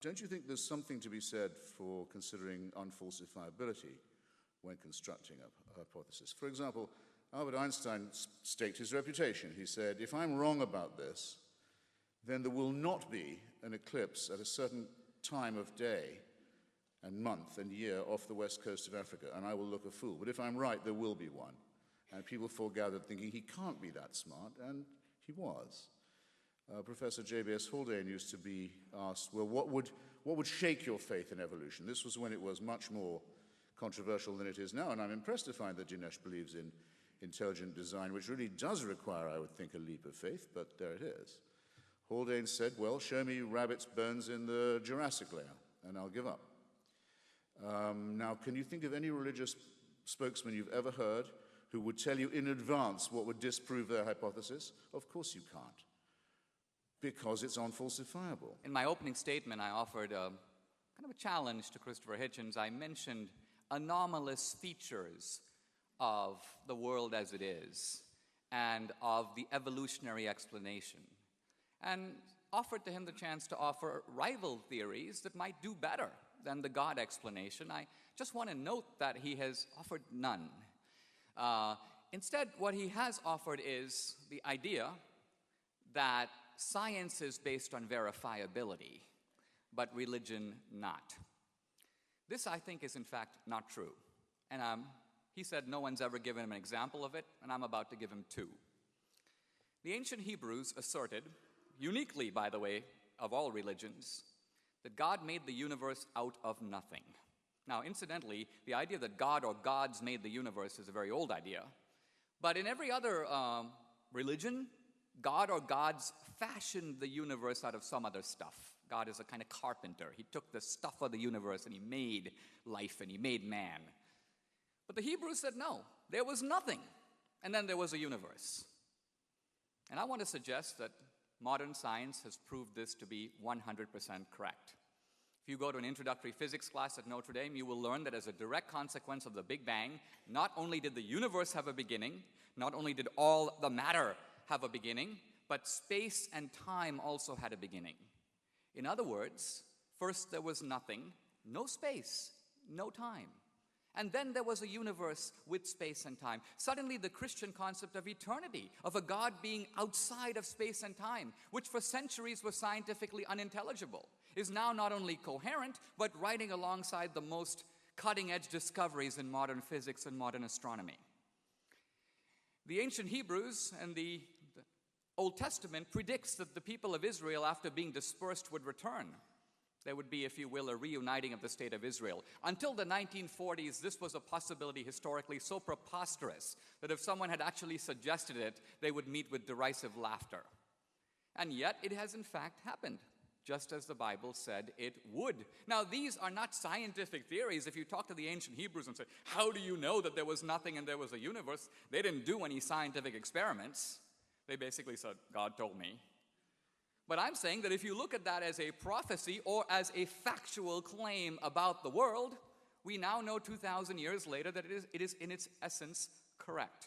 Don't you think there's something to be said for considering unfalsifiability when constructing a hypothesis? For example, Albert Einstein staked his reputation. He said, if I'm wrong about this, then there will not be an eclipse at a certain time of day and month and year off the west coast of Africa, and I will look a fool. But if I'm right, there will be one. And people foregathered thinking he can't be that smart, and he was. Professor J.B.S. Haldane used to be asked, well, what would shake your faith in evolution? This was when it was much more controversial than it is now, and I'm impressed to find that Dinesh believes in intelligent design, which really does require, I would think, a leap of faith, but there it is. Haldane said, well, show me rabbits' bones in the Jurassic layer, and I'll give up. Now, can you think of any religious spokesman you've ever heard who would tell you in advance what would disprove their hypothesis? Of course you can't, because it's unfalsifiable. In my opening statement, I offered a kind of a challenge to Christopher Hitchens. I mentioned anomalous features of the world as it is and of the evolutionary explanation, and offered to him the chance to offer rival theories that might do better than the God explanation. I just want to note that he has offered none. Instead, what he has offered is the idea that science is based on verifiability, but religion not. This, I think, is in fact not true. And he said no one's ever given him an example of it, and I'm about to give him two. The ancient Hebrews asserted, uniquely, by the way, of all religions, that God made the universe out of nothing. Now, incidentally, the idea that God or gods made the universe is a very old idea. But in every other religion, God or gods fashioned the universe out of some other stuff. God is a kind of carpenter. He took the stuff of the universe and he made life and he made man. But the Hebrews said no, there was nothing, and then there was a universe. And I want to suggest that modern science has proved this to be 100% correct. If you go to an introductory physics class at Notre Dame, you will learn that as a direct consequence of the Big Bang, not only did the universe have a beginning, not only did all the matter have a beginning, but space and time also had a beginning. In other words, first there was nothing, no space, no time. And then there was a universe with space and time. Suddenly the Christian concept of eternity, of a God being outside of space and time, which for centuries was scientifically unintelligible, is now not only coherent, but riding alongside the most cutting-edge discoveries in modern physics and modern astronomy. The ancient Hebrews and the Old Testament predicts that the people of Israel, after being dispersed, would return. There would be, if you will, a reuniting of the state of Israel. Until the 1940s, this was a possibility historically so preposterous that if someone had actually suggested it, they would meet with derisive laughter. And yet, it has in fact happened, just as the Bible said it would. Now, these are not scientific theories. If you talk to the ancient Hebrews and say, how do you know that there was nothing and there was a universe? They didn't do any scientific experiments. They basically said, God told me. But I'm saying that if you look at that as a prophecy or as a factual claim about the world, we now know 2,000 years later that it is in its essence correct.